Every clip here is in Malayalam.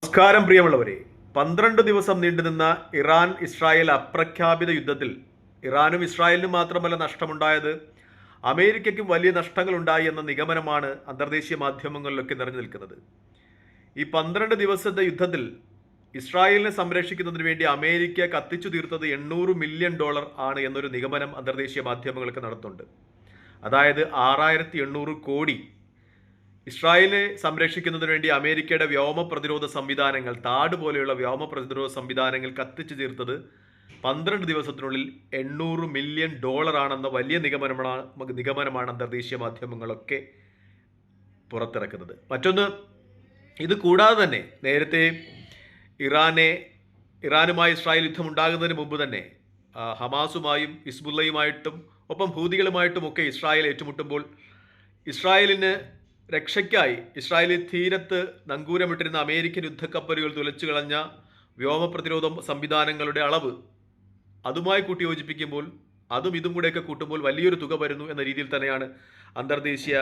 നമസ്കാരം പ്രിയമുള്ളവരെ. 12 ദിവസം നീണ്ടുനിന്ന ഇറാൻ ഇസ്രായേൽ അപ്രഖ്യാപിത യുദ്ധത്തിൽ ഇറാനും ഇസ്രായേലിനും മാത്രമല്ല നഷ്ടമുണ്ടായത്, അമേരിക്കയ്ക്കും വലിയ നഷ്ടങ്ങൾ ഉണ്ടായി എന്ന നിഗമനമാണ് അന്തർദേശീയ മാധ്യമങ്ങളിലൊക്കെ നിറഞ്ഞു നിൽക്കുന്നത്. ഈ 12 ദിവസത്തെ യുദ്ധത്തിൽ ഇസ്രായേലിനെ സംരക്ഷിക്കുന്നതിന് വേണ്ടി അമേരിക്ക കത്തിച്ചു തീർത്തത് $800 മില്യൺ ആണ് എന്നൊരു നിഗമനം അന്തർദേശീയ മാധ്യമങ്ങളൊക്കെ നടത്തുന്നുണ്ട്. അതായത് 6800 കോടി ഇസ്രായേലിനെ സംരക്ഷിക്കുന്നതിന് വേണ്ടി അമേരിക്കയുടെ വ്യോമ പ്രതിരോധ സംവിധാനങ്ങൾ, താഡ് പോലെയുള്ള വ്യോമ പ്രതിരോധ സംവിധാനങ്ങൾ കത്തിച്ചു തീർത്തത് 12 ദിവസത്തിനുള്ളിൽ $800 മില്യൺ ആണെന്ന വലിയ നിഗമനമാണ് അന്തർദേശീയ മാധ്യമങ്ങളൊക്കെ പുറത്തിറക്കുന്നത്. മറ്റൊന്ന്, ഇത് കൂടാതെ തന്നെ നേരത്തെ ഇറാനുമായി ഇസ്രായേൽ യുദ്ധം ഉണ്ടാകുന്നതിന് മുമ്പ് തന്നെ ഹമാസുമായും ഹിസ്ബുള്ളയുമായിട്ടും ഒപ്പം ഹൂതികളുമായിട്ടുമൊക്കെ ഇസ്രായേൽ ഏറ്റുമുട്ടുമ്പോൾ ഇസ്രായേലിന് രക്ഷയ്ക്കായി ഇസ്രായേലി തീരത്ത് നങ്കൂരമിട്ടിരുന്ന അമേരിക്കൻ യുദ്ധക്കപ്പലുകൾ തുലച്ചു കളഞ്ഞ വ്യോമ പ്രതിരോധ സംവിധാനങ്ങളുടെ അളവ് അതുമായി കൂട്ടി യോജിപ്പിക്കുമ്പോൾ അതും ഇതും കൂടെയൊക്കെ കൂട്ടുമ്പോൾ വലിയൊരു തുക വരുന്നു എന്ന രീതിയിൽ തന്നെയാണ് അന്തർദേശീയ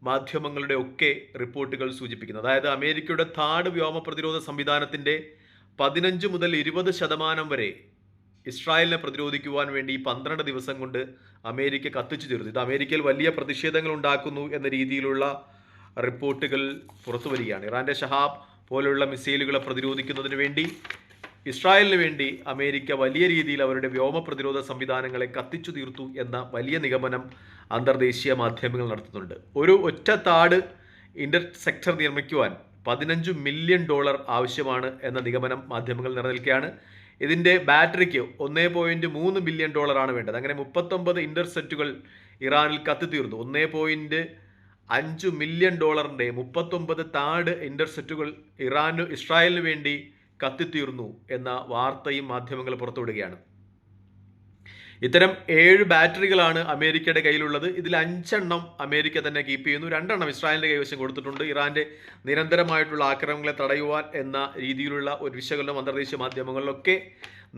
മാധ്യമങ്ങളുടെ ഒക്കെ റിപ്പോർട്ടുകൾ സൂചിപ്പിക്കുന്നത്. അതായത് അമേരിക്കയുടെ താഡ് വ്യോമ പ്രതിരോധ സംവിധാനത്തിൻ്റെ 15 മുതൽ 20% വരെ ഇസ്രായേലിനെ പ്രതിരോധിക്കുവാൻ വേണ്ടി 12 ദിവസം കൊണ്ട് അമേരിക്ക കത്തിച്ചു തീർന്നു. ഇത് അമേരിക്കയിൽ വലിയ പ്രതിഷേധങ്ങൾ ഉണ്ടാക്കുന്നു എന്ന രീതിയിലുള്ള റിപ്പോർട്ടുകൾ പുറത്തു വരികയാണ്. ഇറാൻ്റെ ഷഹാബ് പോലുള്ള മിസൈലുകളെ പ്രതിരോധിക്കുന്നതിന് വേണ്ടി ഇസ്രായേലിന് വേണ്ടി അമേരിക്ക വലിയ രീതിയിൽ അവരുടെ വ്യോമ പ്രതിരോധ സംവിധാനങ്ങളെ കത്തിച്ചു തീർത്തു എന്ന വലിയ നിഗമനം അന്തർദേശീയ മാധ്യമങ്ങൾ നടത്തുന്നുണ്ട്. ഒരു ഒറ്റ താഡ് ഇന്റർസെപ്റ്റർ നിർമ്മിക്കുവാൻ $15 മില്യൺ ആവശ്യമാണ് എന്ന നിഗമനം മാധ്യമങ്ങൾ നിലനിൽക്കുകയാണ്. ഇതിൻ്റെ ബാറ്ററിക്ക് $1.3 ബില്യൺ ആണ് വേണ്ടത്. അങ്ങനെ 39 ഇന്റർസെപ്റ്റുകൾ ഇറാനിൽ കത്തിത്തീർന്നു. $1.5 മില്യൺ 39 താഡ് ഇന്റർസെപ്റ്റുകൾ ഇസ്രായേലിന് വേണ്ടി കത്തിത്തീർന്നു എന്ന വാർത്തയും മാധ്യമങ്ങൾ പുറത്തുവിടുകയാണ്. ഇത്തരം 7 ബാറ്ററികളാണ് അമേരിക്കയുടെ കയ്യിലുള്ളത്. ഇതിൽ 5 എണ്ണം അമേരിക്ക തന്നെ കീപ്പ് ചെയ്യുന്നു, 2 എണ്ണം ഇസ്രായേലിൻ്റെ കൈവശം കൊടുത്തിട്ടുണ്ട്. ഇറാൻ്റെ നിരന്തരമായിട്ടുള്ള ആക്രമണങ്ങളെ തടയുവാൻ എന്ന രീതിയിലുള്ള ഒരു വിശകലനം അന്തർദേശീയ മാധ്യമങ്ങളിലൊക്കെ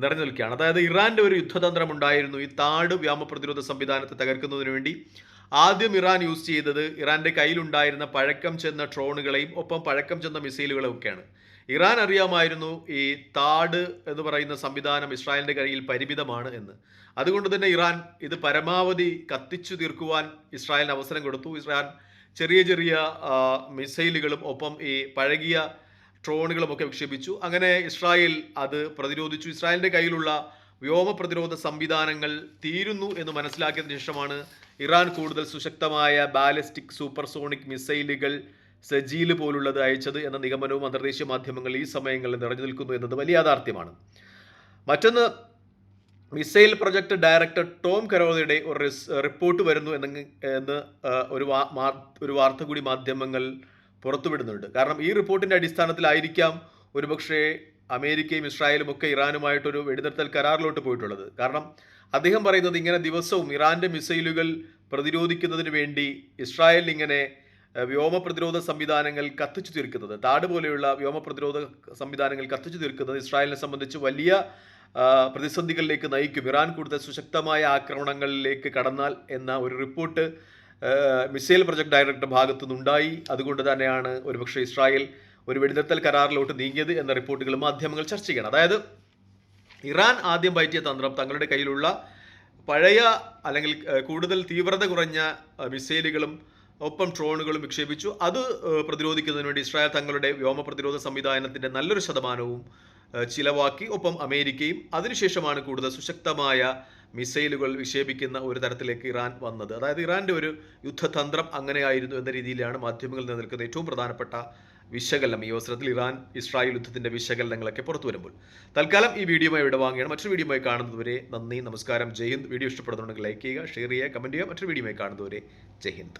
നിറഞ്ഞു നിൽക്കുകയാണ്. അതായത് ഇറാൻ്റെ ഒരു യുദ്ധതന്ത്രം ഉണ്ടായിരുന്നു ഈ താഡ് വ്യോമ പ്രതിരോധ സംവിധാനത്തെ തകർക്കുന്നതിന് വേണ്ടി. ആദ്യം ഇറാൻ യൂസ് ചെയ്തത് ഇറാൻ്റെ കയ്യിലുണ്ടായിരുന്ന പഴക്കം ചെന്ന ഡ്രോണുകളെയും ഒപ്പം പഴക്കം ചെന്ന മിസൈലുകളെയും ഒക്കെയാണ്. ഇറാൻ അറിയാമായിരുന്നു ഈ താഡ് എന്ന് പറയുന്ന സംവിധാനം ഇസ്രായേലിൻ്റെ കയ്യിൽ പരിമിതമാണ് എന്ന്. അതുകൊണ്ട് തന്നെ ഇറാൻ ഇത് പരമാവധി കത്തിച്ചു തീർക്കുവാൻ ഇസ്രായേലിന് അവസരം കൊടുത്തു. ഇസ്രായേൽ ചെറിയ ചെറിയ മിസൈലുകളും ഒപ്പം ഈ പഴകിയ ഡ്രോണുകളുമൊക്കെ വിക്ഷേപിച്ചു. അങ്ങനെ ഇസ്രായേൽ അത് പ്രതിരോധിച്ചു. ഇസ്രായേലിൻ്റെ കയ്യിലുള്ള വ്യോമ പ്രതിരോധ സംവിധാനങ്ങൾ തീരുന്നു എന്ന് മനസ്സിലാക്കിയതിനു ശേഷമാണ് ഇറാൻ കൂടുതൽ സുശക്തമായ ബാലിസ്റ്റിക് സൂപ്പർസോണിക് മിസൈലുകൾ സജീൽ പോലുള്ളത് അയച്ചത് എന്ന നിഗമനവും അന്തർദേശീയ മാധ്യമങ്ങൾ ഈ സമയങ്ങളിൽ നിറഞ്ഞു നിൽക്കുന്നു എന്നത് വലിയ യാഥാർത്ഥ്യമാണ്. മറ്റൊന്ന്, മിസൈൽ പ്രൊജക്ട് ഡയറക്ടർ ടോം കരോദയുടെ ഒരു റിപ്പോർട്ട് വരുന്നു എന്ന് ഒരു വാർത്ത കൂടി മാധ്യമങ്ങൾ പുറത്തുവിടുന്നുണ്ട്. കാരണം ഈ റിപ്പോർട്ടിൻ്റെ അടിസ്ഥാനത്തിലായിരിക്കാം ഒരുപക്ഷെ അമേരിക്കയും ഇസ്രായേലും ഒക്കെ ഇറാനുമായിട്ടൊരു വെടിനിർത്തൽ കരാറിലോട്ട് പോയിട്ടുള്ളത്. കാരണം അദ്ദേഹം പറയുന്നത് ഇങ്ങനെ ദിവസവും ഇറാൻ്റെ മിസൈലുകൾ പ്രതിരോധിക്കുന്നതിന് വേണ്ടി ഇസ്രായേലിൽ ഇങ്ങനെ വ്യോമ പ്രതിരോധ സംവിധാനങ്ങൾ കത്തിച്ചു തീർക്കുന്നത്, താഡ് പോലെയുള്ള വ്യോമ പ്രതിരോധ സംവിധാനങ്ങൾ കത്തിച്ചു തീർക്കുന്നത് ഇസ്രായേലിനെ സംബന്ധിച്ച് വലിയ പ്രതിസന്ധികളിലേക്ക് നയിക്കും, ഇറാൻ കൂടുതൽ സുശക്തമായ ആക്രമണങ്ങളിലേക്ക് കടന്നാൽ എന്ന ഒരു റിപ്പോർട്ട് മിസൈൽ പ്രൊജക്ട് ഡയറക്ടറുടെ ഭാഗത്തു നിന്നുണ്ടായി. അതുകൊണ്ട് തന്നെയാണ് ഒരുപക്ഷെ ഇസ്രായേൽ ഒരു വെടിനിർത്തൽ കരാറിലോട്ട് നീങ്ങിയത് എന്ന റിപ്പോർട്ടുകൾ മാധ്യമങ്ങൾ ചർച്ച ചെയ്യണം. അതായത് ഇറാൻ ആദ്യം പയറ്റിയ തന്ത്രം തങ്ങളുടെ കയ്യിലുള്ള പഴയ അല്ലെങ്കിൽ കൂടുതൽ തീവ്രത കുറഞ്ഞ മിസൈലുകളും ഒപ്പം ഡ്രോണുകളും വിക്ഷേപിച്ചു. അത് പ്രതിരോധിക്കുന്നതിന് വേണ്ടി ഇസ്രായേൽ തങ്ങളുടെ വ്യോമ പ്രതിരോധ സംവിധാനത്തിൻ്റെ നല്ലൊരു ശതമാനവും ചിലവാക്കി. ഒപ്പം അമേരിക്കയും അതിനുശേഷമാണ് കൂടുതൽ സുശക്തമായ മിസൈലുകൾ വിക്ഷേപിക്കുന്ന ഒരു തരത്തിലേക്ക് ഇറാൻ വന്നത്. അതായത് ഇറാൻ്റെ ഒരു യുദ്ധതന്ത്രം അങ്ങനെയായിരുന്നു എന്ന രീതിയിലാണ് മാധ്യമങ്ങളിൽ നിലനിൽക്കുന്ന ഏറ്റവും പ്രധാനപ്പെട്ട വിശകലനം. ഈ അവസരത്തിൽ ഇറാൻ ഇസ്രായേൽ യുദ്ധത്തിൻ്റെ വിശകലനങ്ങളൊക്കെ പുറത്തു വരുമ്പോൾ തൽക്കാലം ഈ വീഡിയോയുമായി ഇവിടെ വാങ്ങുകയാണ്. മറ്റൊരു വീഡിയോയുമായി കാണുന്നതുവരെ നന്ദി, നമസ്കാരം, ജയ് ഹിന്ദ്. വീഡിയോ ഇഷ്ടപ്പെടുന്നുണ്ടെങ്കിൽ ലൈക്ക് ചെയ്യുക, ഷെയർ ചെയ്യുക, കമൻറ്റ് ചെയ്യുക. മറ്റൊരു വീഡിയോയുമായി കാണുന്നതുവരെ ജയ് ഹിന്ദ്.